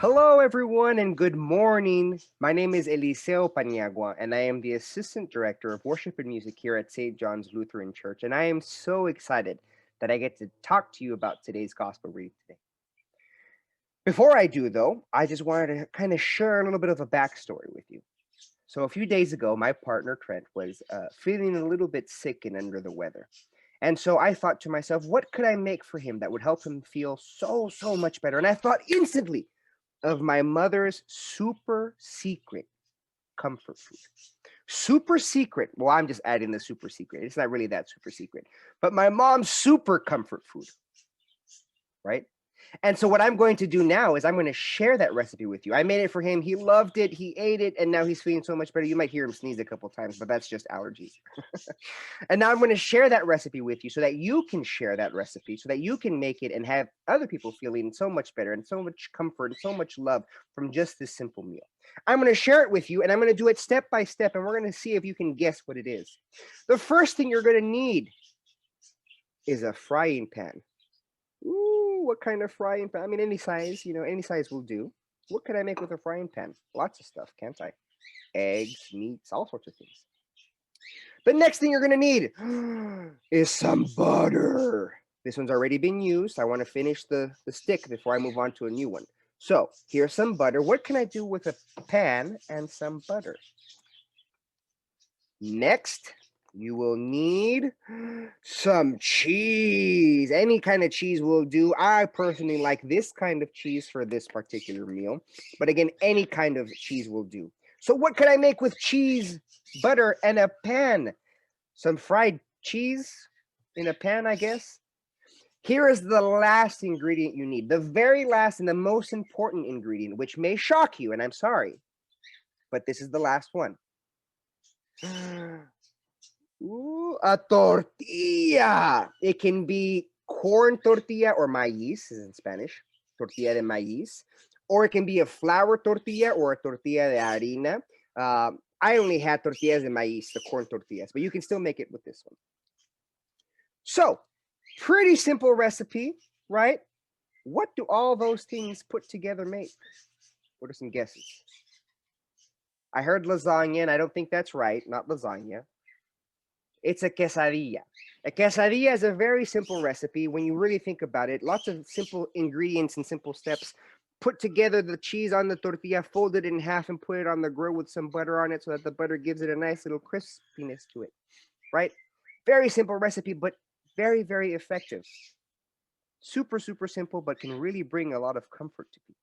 Hello, everyone, and good morning. My name is Eliseo Paniagua, and I am the Assistant Director of Worship and Music here at St. John's Lutheran Church. And I am so excited that I get to talk to you about today's gospel reading today. Before I do, though, I just wanted to kind of share a little bit of a backstory with you. So, a few days ago, my partner Trent was feeling a little bit sick and under the weather. And so I thought to myself, what could I make for him that would help him feel so much better? And I thought instantly of my mother's super secret comfort food. Super secret. Well, I'm just adding the super secret. It's not really that super secret. But my mom's super comfort food, right? And so what I'm going to do now is I'm going to share that recipe with you. I made it for him. He loved it. He ate it, and now he's feeling so much better. You might hear him sneeze a couple times, but that's just allergies. And now I'm going to share that recipe with you so that you can share that recipe, so that you can make it and have other people feeling so much better and so much comfort and so much love from just this simple meal. I'm going to share it with you, and I'm going to do it step by step, and we're going to see if you can guess what it is. The first thing you're going to need is a frying pan. Ooh, what kind of frying pan? I mean, any size, any size will do. What can I make with a frying pan? Lots of stuff, can't I? Eggs, meats, all sorts of things. The next thing you're going to need is some butter. This one's already been used. I want to finish the stick before I move on to a new one. So here's some butter. What can I do with a pan and some butter? Next, you will need some cheese. Any kind of cheese will do. I personally like this kind of cheese for this particular meal. But again, any kind of cheese will do. So what can I make with cheese, butter, and a pan? Some fried cheese in a pan, I guess. Here is the last ingredient you need. The very last and the most important ingredient, which may shock you, and I'm sorry, but this is the last one. Ooh, a tortilla. It can be corn tortilla or maíz, is in Spanish, tortilla de maíz, or it can be a flour tortilla or a tortilla de harina. I only had tortillas de maíz, the corn tortillas, but you can still make it with this one. So, pretty simple recipe, right? What do all those things put together make? What are some guesses? I heard lasagna, and I don't think that's right. Not lasagna. It's a quesadilla. A quesadilla is a very simple recipe. When you really think about it, lots of simple ingredients and simple steps. Put together the cheese on the tortilla, fold it in half, and put it on the grill with some butter on it so that the butter gives it a nice little crispiness to it, right? Very simple recipe, but very effective. Super simple, but can really bring a lot of comfort to people.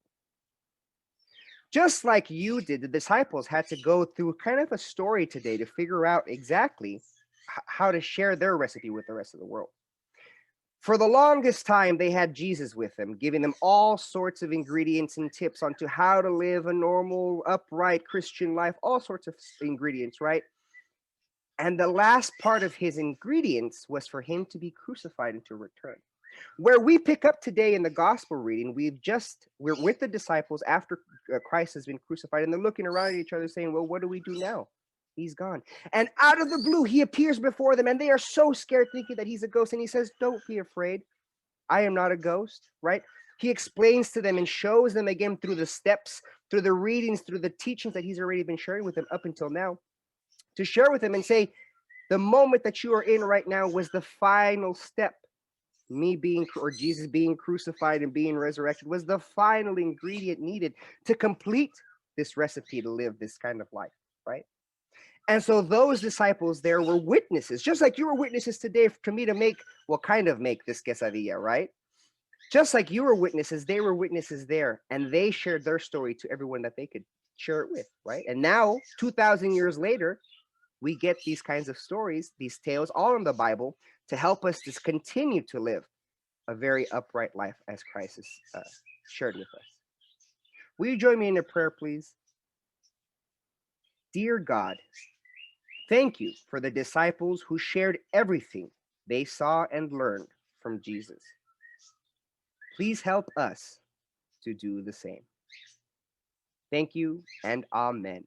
Just like you did, the disciples had to go through kind of a story today to figure out exactly how to share their recipe with the rest of the world. For the longest time, they had Jesus with them, giving them all sorts of ingredients and tips onto how to live a normal, upright Christian life, all sorts of ingredients, right? And the last part of his ingredients was for him to be crucified and to return. Where we pick up today in the gospel reading, we're with the disciples after Christ has been crucified, and they're looking around at each other saying, well, what do we do now? He's gone. And out of the blue, he appears before them, and they are so scared, thinking that he's a ghost. And he says, don't be afraid. I am not a ghost, right? He explains to them and shows them again through the steps, through the readings, through the teachings that he's already been sharing with them up until now, to share with them and say, the moment that you are in right now was the final step. Jesus being crucified and being resurrected was the final ingredient needed to complete this recipe to live this kind of life, right? And so those disciples there were witnesses, just like you were witnesses today to me to make this quesadilla, right? Just like you were witnesses, they were witnesses there, and they shared their story to everyone that they could share it with, right? And now, 2,000 years later, we get these kinds of stories, these tales, all in the Bible to help us to continue to live a very upright life as Christ has shared with us. Will you join me in a prayer, please? Dear God, thank you for the disciples who shared everything they saw and learned from Jesus. Please help us to do the same. Thank you and amen.